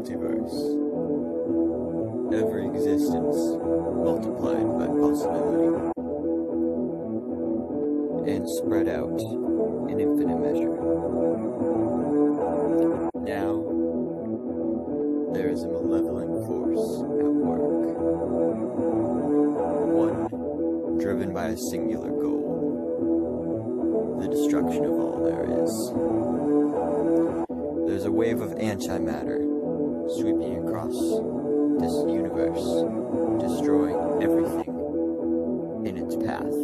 multiverse. Every existence multiplied by possibility and spread out in infinite measure. Now, there is a malevolent force at work. One driven by a singular goal: the destruction of all there is. There's a wave of antimatter sweeping across this universe, destroying everything in its path.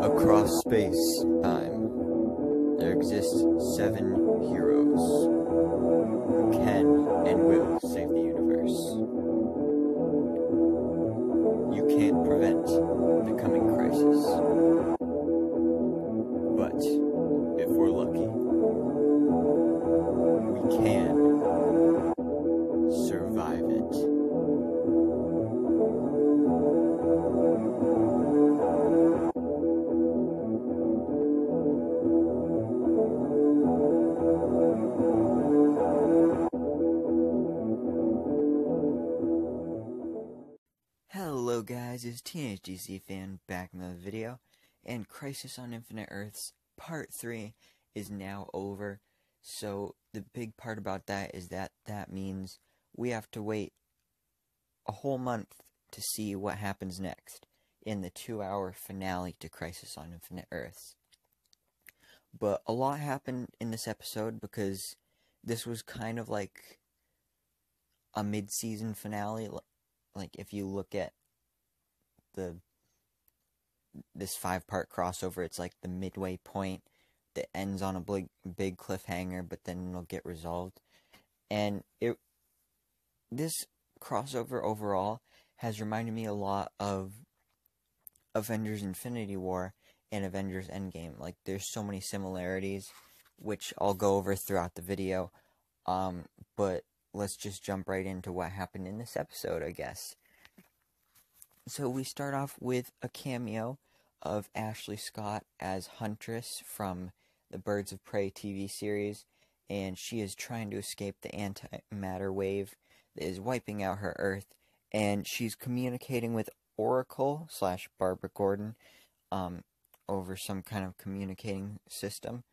Across space-time, there exist 7 heroes who can and will save the universe. You can't prevent the coming crisis, but if we're lucky, we can survive it. Hello guys, it's Teenage DC Fan back in another video, and Crisis on Infinite Earths Part 3 is now over. So the big part about that is that means we have to wait a whole month to see what happens next in the 2-hour finale to Crisis on Infinite Earths. But a lot happened in this episode because this was kind of like a mid-season finale. Like if you look at this 5-part crossover, it's like the midway point that ends on a big cliffhanger, but then it'll get resolved. And this crossover overall has reminded me a lot of Avengers Infinity War and Avengers Endgame. Like, there's so many similarities, which I'll go over throughout the video. But let's just jump right into what happened in this episode, I guess. So we start off with a cameo of Ashley Scott as Huntress from the Birds of Prey TV series, and she is trying to escape the antimatter wave that is wiping out her Earth, and she's communicating with Oracle / Barbara Gordon over some kind of communicating system,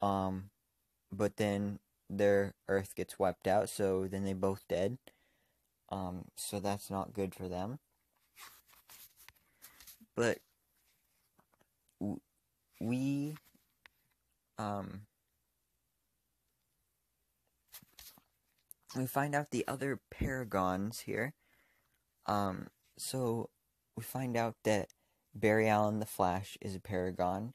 but then their Earth gets wiped out, so then they both dead, so that's not good for them. But we find out the other Paragons here. So we find out that Barry Allen the Flash is a Paragon.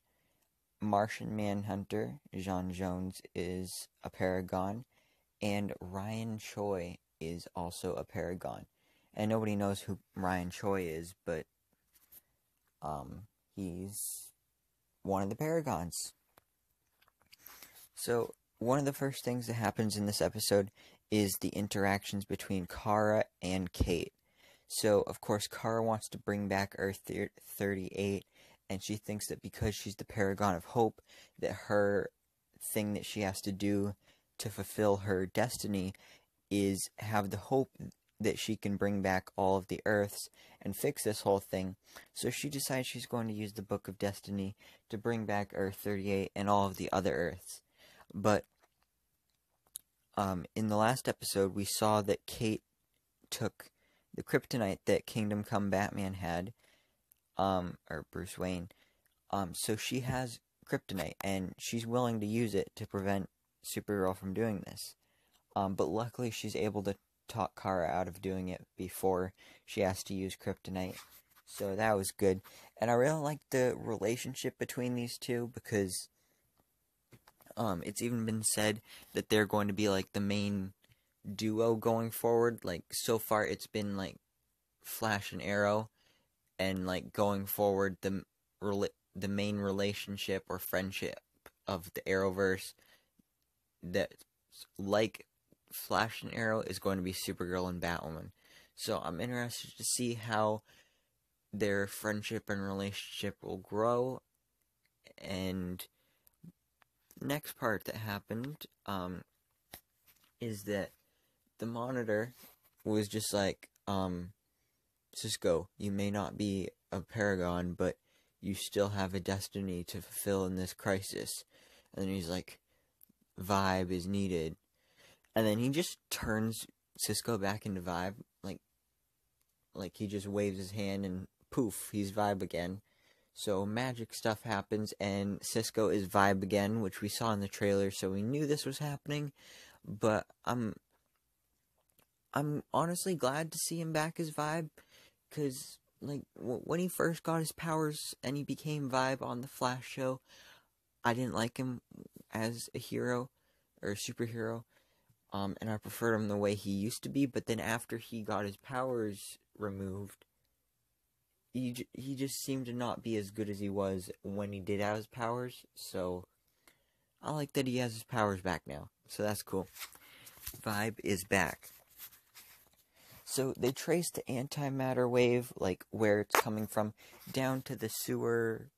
Martian Manhunter, J'onn J'onzz, is a Paragon. And Ryan Choi is also a Paragon. And nobody knows who Ryan Choi is, but he's one of the Paragons. So one of the first things that happens in this episode is the interactions between Kara and Kate. So, of course, Kara wants to bring back Earth 38, and she thinks that because she's the Paragon of Hope, that her thing that she has to do to fulfill her destiny is have the hope that she can bring back all of the Earths and fix this whole thing. So she decides she's going to use the Book of Destiny to bring back Earth 38 and all of the other Earths. But in the last episode, we saw that Kate took the kryptonite that Kingdom Come Batman had, or Bruce Wayne. So she has kryptonite, and she's willing to use it to prevent Supergirl from doing this. But luckily, she's able to talk Kara out of doing it before she has to use kryptonite. So that was good. And I really like the relationship between these two, because it's even been said that they're going to be like the main duo going forward. Like, so far it's been like Flash and Arrow, and like going forward the main relationship or friendship of the Arrowverse that's like Flash and Arrow is going to be Supergirl and Batwoman. So I'm interested to see how their friendship and relationship will grow, and next part that happened, is that the Monitor was just like, Cisco, you may not be a Paragon, but you still have a destiny to fulfill in this crisis. And then he's like, Vibe is needed. And then he just turns Cisco back into Vibe, like he just waves his hand and poof, he's Vibe again. So magic stuff happens and Cisco is Vibe again, which we saw in the trailer, so we knew this was happening. But I'm honestly glad to see him back as Vibe, because like when he first got his powers and he became Vibe on the Flash show, I didn't like him as a hero or a superhero. And I preferred him the way he used to be, but then after he got his powers removed, he just seemed to not be as good as he was when he did have his powers, so I like that he has his powers back now, so that's cool. Vibe is back. So they traced the antimatter wave, like where it's coming from, down to the sewer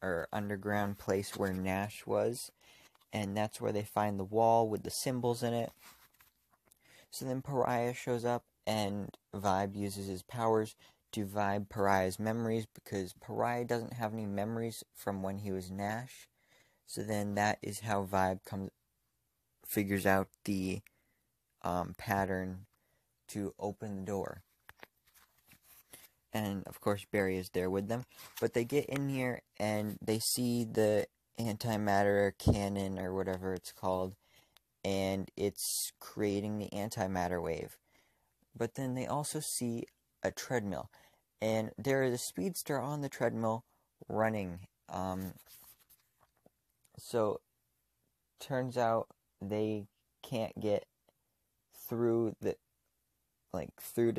or underground place where Nash was, and that's where they find the wall with the symbols in it. So then Pariah shows up, and Vibe uses his powers to vibe Pariah's memories, because Pariah doesn't have any memories from when he was Nash. So then that is how Vibe figures out the pattern to open the door. And of course Barry is there with them. But they get in here and they see the antimatter cannon or whatever it's called, and it's creating the antimatter wave. But then they also see a treadmill, and there is a speedster on the treadmill running. So turns out they can't get through to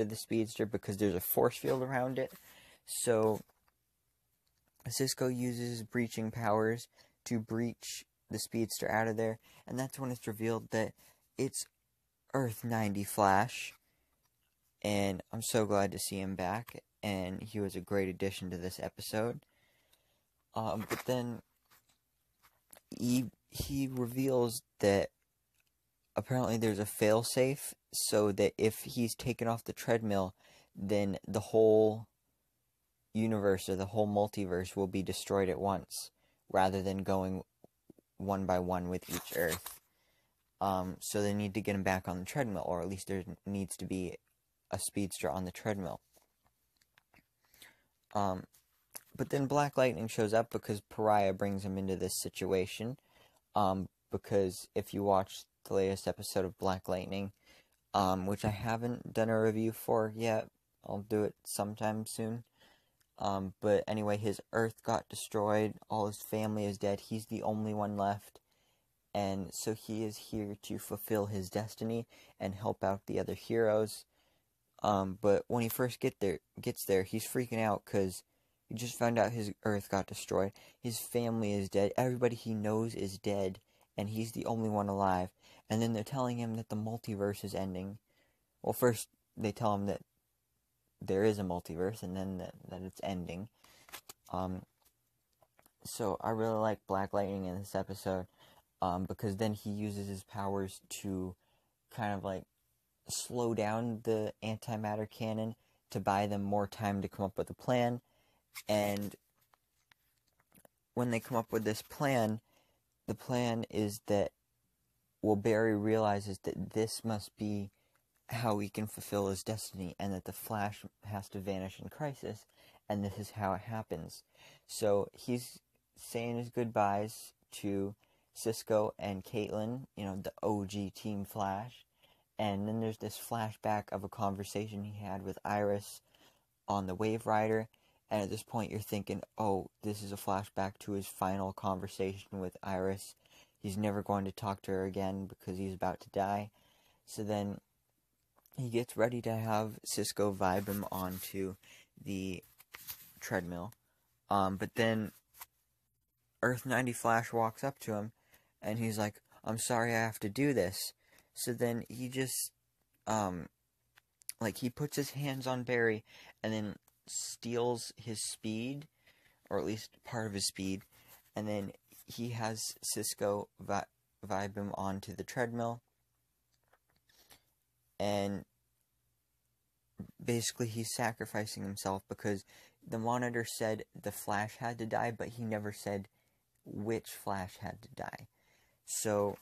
the speedster because there's a force field around it. So Cisco uses his breaching powers to breach the speedster out of there, and that's when it's revealed that it's Earth 90 Flash, and I'm so glad to see him back, and he was a great addition to this episode. But then he reveals that apparently there's a failsafe, so that if he's taken off the treadmill, then the whole universe or the whole multiverse will be destroyed at once, rather than going one by one with each Earth. So they need to get him back on the treadmill, or at least there needs to be a speedster on the treadmill. But then Black Lightning shows up because Pariah brings him into this situation. Because if you watch the latest episode of Black Lightning, which I haven't done a review for yet, I'll do it sometime soon. But anyway, his Earth got destroyed, all his family is dead, he's the only one left, and so he is here to fulfill his destiny and help out the other heroes. But when he first gets there, he's freaking out because he just found out his Earth got destroyed, his family is dead, everybody he knows is dead, and he's the only one alive. And then they're telling him that the multiverse is ending. Well, first they tell him that there is a multiverse, and then that it's ending. So I really like Black Lightning in this episode, because then he uses his powers to kind of like slow down the antimatter cannon to buy them more time to come up with a plan. And when they come up with this plan, the plan is that, well, Barry realizes that this must be how he can fulfill his destiny, and that the Flash has to vanish in crisis, and this is how it happens. So he's saying his goodbyes to Cisco and Caitlin, the OG Team Flash, and then there's this flashback of a conversation he had with Iris on the Wave Rider, and at this point you're thinking, oh, this is a flashback to his final conversation with Iris. He's never going to talk to her again because he's about to die. So then he gets ready to have Cisco vibe him onto the treadmill. But then Earth 90 Flash walks up to him, and he's like, I'm sorry I have to do this. So then he just, he puts his hands on Barry, and then steals his speed, or at least part of his speed, and then he has Cisco vibe him onto the treadmill, and basically he's sacrificing himself because the monitor said the Flash had to die, but he never said which Flash had to die. So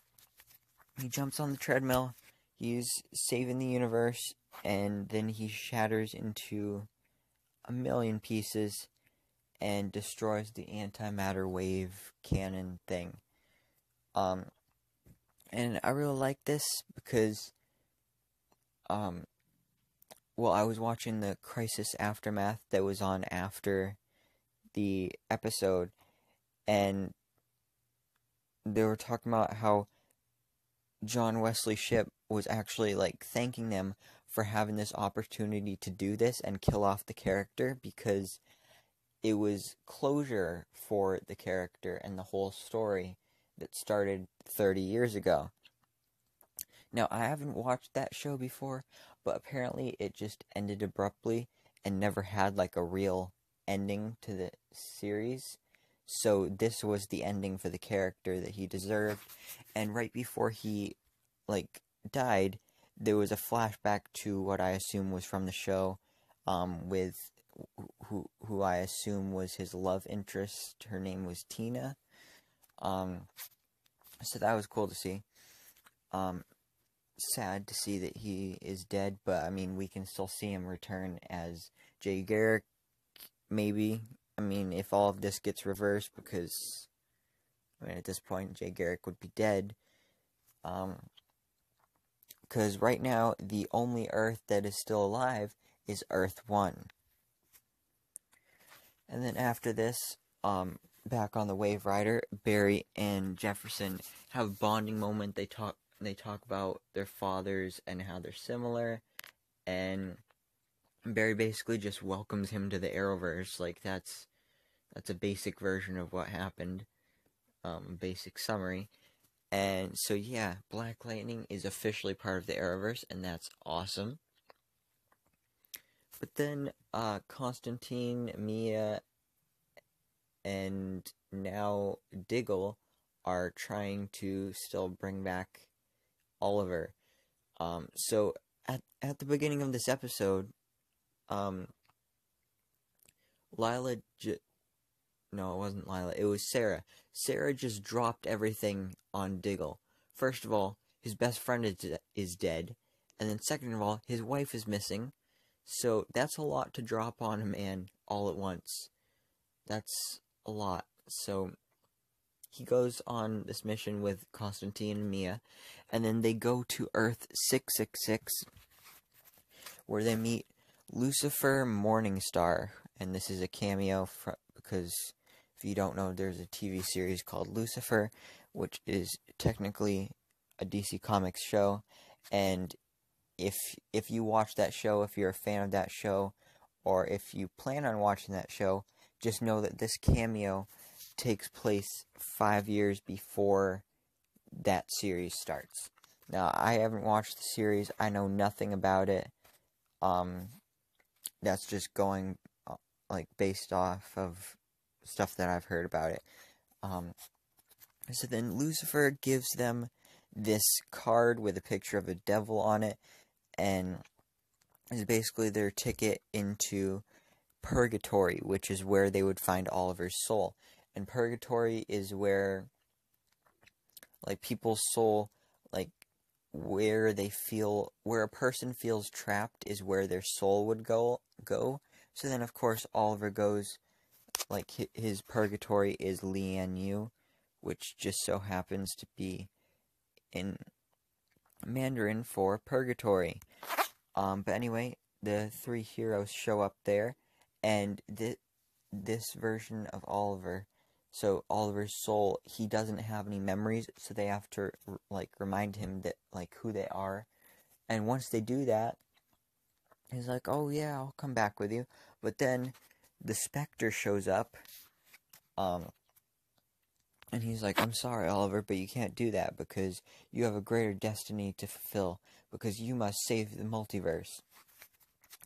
he jumps on the treadmill, he's saving the universe, and then he shatters into a million pieces and destroys the antimatter wave cannon thing. And I really like this because, well, I was watching the Crisis Aftermath that was on after the episode, and they were talking about how John Wesley Shipp was actually, like, thanking them for having this opportunity to do this and kill off the character, because it was closure for the character and the whole story that started 30 years ago. Now, I haven't watched that show before, but apparently it just ended abruptly and never had, like, a real ending to the series. So this was the ending for the character that he deserved. And right before he, like, died, there was a flashback to what I assume was from the show, with who I assume was his love interest. Her name was Tina. So that was cool to see. Sad to see that he is dead, but I mean, we can still see him return as Jay Garrick, maybe. I mean, if all of this gets reversed, because, I mean, at this point, Jay Garrick would be dead. Because right now, the only Earth that is still alive is Earth 1. And then after this, back on the Wave Rider, Barry and Jefferson have a bonding moment. They talk about their fathers and how they're similar, and Barry basically just welcomes him to the Arrowverse. Like, that's a basic version of what happened, basic summary. And so yeah, Black Lightning is officially part of the Arrowverse, and that's awesome. But then Constantine, Mia, and now Diggle are trying to still bring back Oliver. So at the beginning of this episode, Lila no, it wasn't Lila, it was Sarah. Sarah just dropped everything on Diggle. First of all, his best friend is dead, and then second of all, his wife is missing. So that's a lot to drop on a man all at once. That's a lot. So he goes on this mission with Constantine and Mia, and then they go to Earth 666, where they meet Lucifer Morningstar, and this is a cameo because if you don't know, there's a TV series called Lucifer, which is technically a DC Comics show, and if you watch that show, if you're a fan of that show, or if you plan on watching that show, just know that this cameo takes place 5 years before that series starts. Now, I haven't watched the series. I know nothing about it. That's just going, like, based off of stuff that I've heard about it. So then Lucifer gives them this card with a picture of a devil on it, and is basically their ticket into Purgatory, which is where they would find Oliver's soul. And Purgatory is where, like, people's soul, like, where a person feels trapped is where their soul would go. So then, of course, Oliver goes, like, his Purgatory is Lian-Yu, which just so happens to be in Mandarin for Purgatory. But anyway, the three heroes show up there, and this version of Oliver, so Oliver's soul, he doesn't have any memories, so they have to, like, remind him that, like, who they are. And once they do that, he's like, oh yeah, I'll come back with you. But then the Spectre shows up, and he's like, I'm sorry, Oliver, but you can't do that because you have a greater destiny to fulfill, because you must save the multiverse.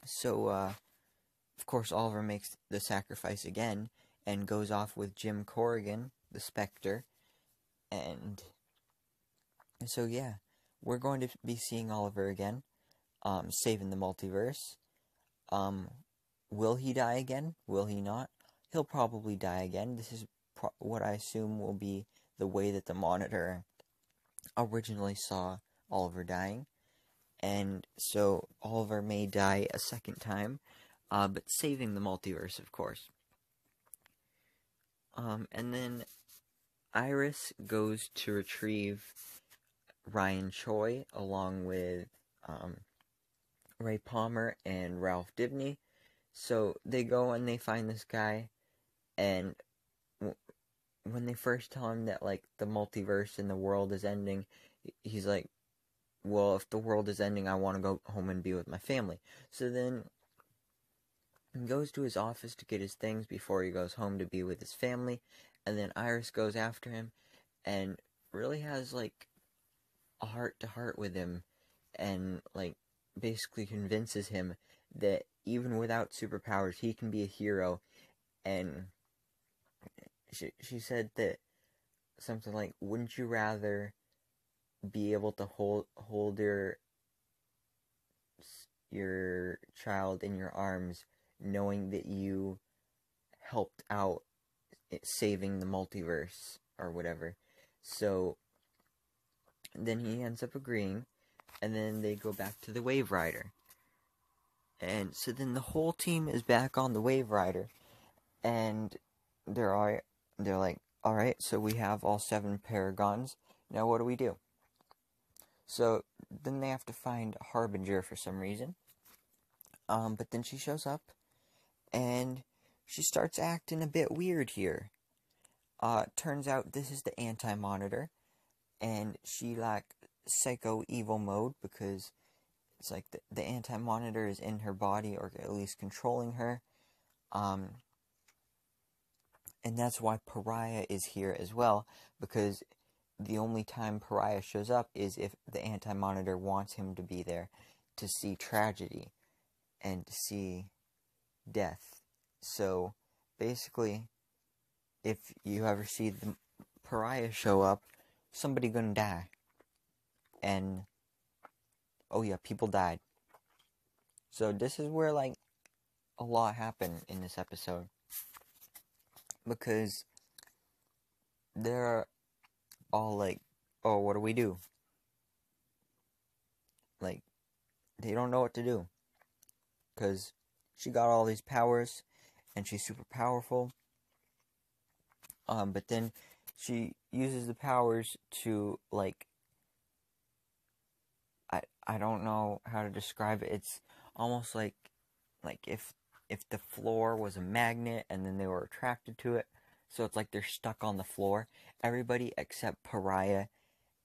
So, of course, Oliver makes the sacrifice again, and goes off with Jim Corrigan, the Spectre, and so yeah, we're going to be seeing Oliver again, saving the multiverse. Um, will he die again? Will he not? He'll probably die again. This is what I assume will be the way that the Monitor originally saw Oliver dying. And so Oliver may die a second time, but saving the multiverse, of course. And then Iris goes to retrieve Ryan Choi along with Ray Palmer and Ralph Dibny. So they go and they find this guy, and when they first tell him that, like, the multiverse and the world is ending, he's like, well, if the world is ending, I want to go home and be with my family. So then he goes to his office to get his things before he goes home to be with his family, and then Iris goes after him and really has, like, a heart-to-heart with him, and, like, basically convinces him that even without superpowers, he can be a hero. And she said that something like, wouldn't you rather be able to hold your child in your arms, knowing that you helped out saving the multiverse or whatever? So then he ends up agreeing, and then they go back to the Wave Rider. And so then the whole team is back on the Wave Rider, and they're like, alright, so we have all 7 Paragons, now what do we do? So then they have to find Harbinger for some reason. But then she shows up, and she starts acting a bit weird here. Turns out this is the Anti-Monitor, and she, like, psycho evil mode, because it's like the Anti-Monitor is in her body, or at least controlling her. And that's why Pariah is here as well, because the only time Pariah shows up is if the Anti-Monitor wants him to be there to see tragedy and to see death. So basically, if you ever see the Pariah show up, somebody gonna die. And oh yeah, people died. So this is where, like, a lot happened in this episode, because they're all like, oh, what do we do? Like, they don't know what to do, because she got all these powers, and she's super powerful. But then she uses the powers to, like, I don't know how to describe it. It's almost like if the floor was a magnet and then they were attracted to it. So it's like they're stuck on the floor. Everybody except Pariah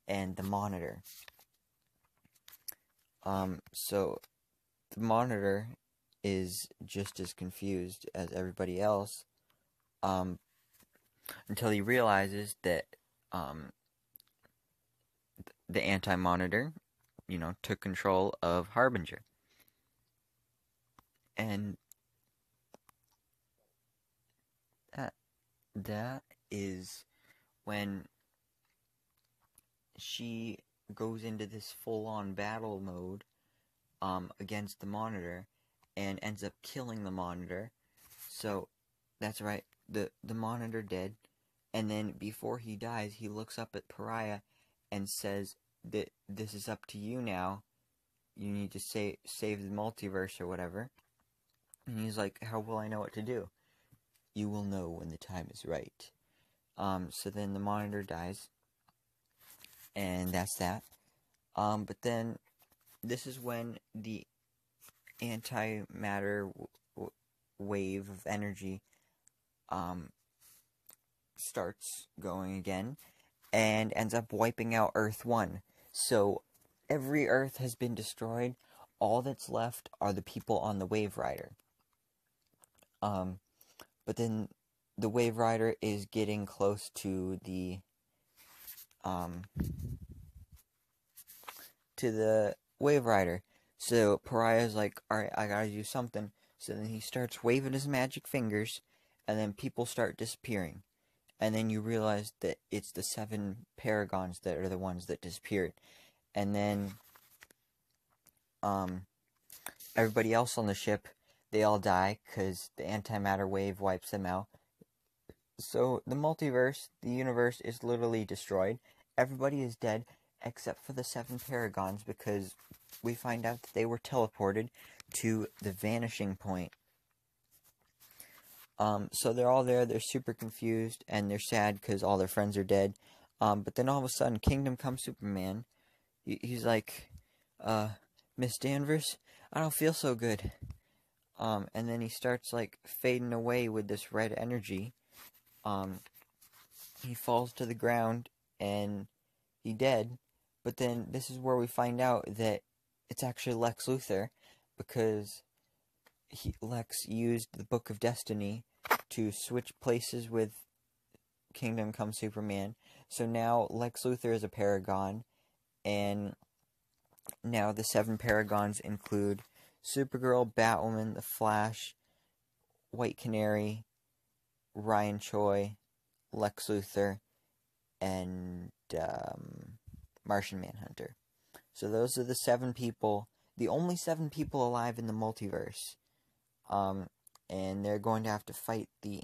and the Monitor. So the Monitor is just as confused as everybody else, until he realizes that, the Anti-Monitor, took control of Harbinger. And that is when she goes into this full-on battle mode, against the Monitor, and ends up killing the Monitor. So that's right, the Monitor dead, and then before he dies, he looks up at Pariah and says that this is up to you now. You need to save the multiverse or whatever. And he's like, how will I know what to do? You will know when the time is right. So then the Monitor dies, and that's that. But then this is when the antimatter wave of energy starts going again, and ends up wiping out Earth 1. So every Earth has been destroyed. All that's left are the people on the Wave Rider. But then the Wave Rider is getting close to the Wave Rider. So Pariah's like, alright, I gotta do something. So then he starts waving his magic fingers, and then people start disappearing. And then you realize that it's the 7 Paragons that are the ones that disappeared. And then, everybody else on the ship, they all die because the antimatter wave wipes them out. So the multiverse, the universe, is literally destroyed. Everybody is dead except for the 7 Paragons, because we find out that they were teleported to the vanishing point. So they're all there, they're super confused, and they're sad because all their friends are dead. But then all of a sudden, Kingdom Come Superman, he's like, Miss Danvers, I don't feel so good. And then he starts, like, fading away with this red energy. He falls to the ground, and he dead. But then this is where we find out that it's actually Lex Luthor, because Lex used the Book of Destiny to switch places with Kingdom Come Superman. So now Lex Luthor is a Paragon, and now the 7 Paragons include Supergirl, Batwoman, The Flash, White Canary, Ryan Choi, Lex Luthor, and Martian Manhunter. So those are the 7 people, the only 7 people alive in the multiverse. And they're going to have to fight the